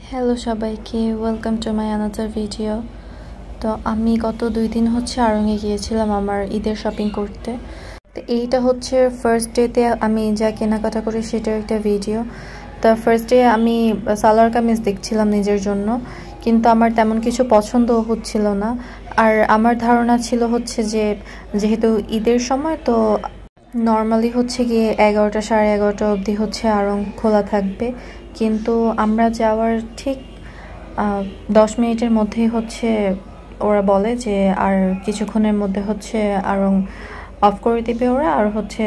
Hello সবাইকে, welcome to my another video. তো আমি গত 2 দিন হচ্ছে আড়ংয়ে গিয়েছিলাম আমার ঈদের শপিং করতে। তো এইটা হচ্ছে ফার্স্ট ডেতে আমি যা কেনাকাটা করি সেটার একটা ভিডিও। তো ফার্স্ট ডে আমি সালোয়ার কামিজ দেখছিলাম নিজের জন্য, কিন্তু আমার তেমন কিছু পছন্দ হচ্ছিল না। আর আমার ধারণা ছিল হচ্ছে যে যেহেতু ঈদের সময়, তো নর্মালি হচ্ছে গিয়ে 11টা সাড়ে 11টা অবধি হচ্ছে আড়ং খোলা থাকবে, কিন্তু আমরা যাওয়ার ঠিক 10 মিনিটের মধ্যেই হচ্ছে ওরা বলে যে আর কিছুক্ষণের মধ্যে হচ্ছে আড়ং অফ করে দিবে ওরা। আর হচ্ছে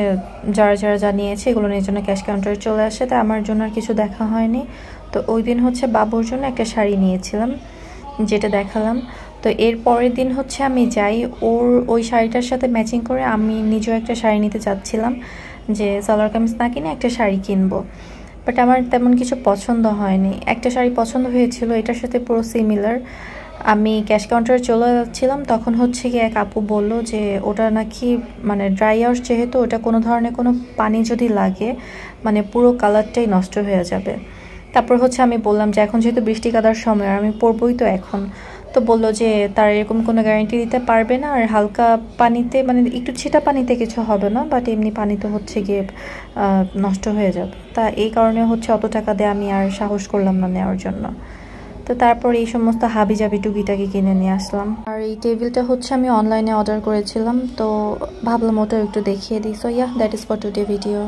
যারা যারা জানিয়েছে এগুলো নিয়ে জন্য ক্যাশ কাউন্টারে চলে আসে। তাই আমার জন্য আর কিছু দেখা হয়নি। তো ওই দিন হচ্ছে বাবুর জন্য একটা শাড়ি নিয়েছিলাম, যেটা দেখালাম। তো এর পরের দিন হচ্ছে আমি যাই, ওর ওই শাড়িটার সাথে ম্যাচিং করে আমি নিজেও একটা শাড়ি নিতে চাচ্ছিলাম, যে সালোয়ার কামিজ না কিনে একটা শাড়ি কিনবো। বাট আমার তেমন কিছু পছন্দ হয়নি। একটা শাড়ি পছন্দ হয়েছিল, এটার সাথে পুরো সিমিলার। আমি ক্যাশ কাউন্টারে চলে যাচ্ছিলাম, তখন হচ্ছে কি এক আপু বলল যে ওটা নাকি মানে ড্রাই ওয়াশ, যেহেতু ওটা কোনো ধরনের কোনো পানি যদি লাগে মানে পুরো কালারটাই নষ্ট হয়ে যাবে। তারপর হচ্ছে আমি বললাম যে এখন যেহেতু বৃষ্টি কাদার সময় আর আমি পরবই তো এখন, তো বললো যে তার এরকম কোনো গ্যারান্টি দিতে পারবে না, আর হালকা পানিতে মানে একটু ছিটা পানিতে কিছু হবে না, বাট এমনি পানিতে হচ্ছে গিয়ে নষ্ট হয়ে যাবে। তা এই কারণে হচ্ছে অত টাকা দিয়ে আমি আর সাহস করলাম না নেওয়ার জন্য। তো তারপর এই সমস্ত হাবিজাবি টুকিটাকি কিনে নিয়ে আসলাম। আর এই টেবিলটা হচ্ছে আমি অনলাইনে অর্ডার করেছিলাম, তো ভাবলাম ওটা একটু দেখিয়ে দিই। So yeah, that is for today video.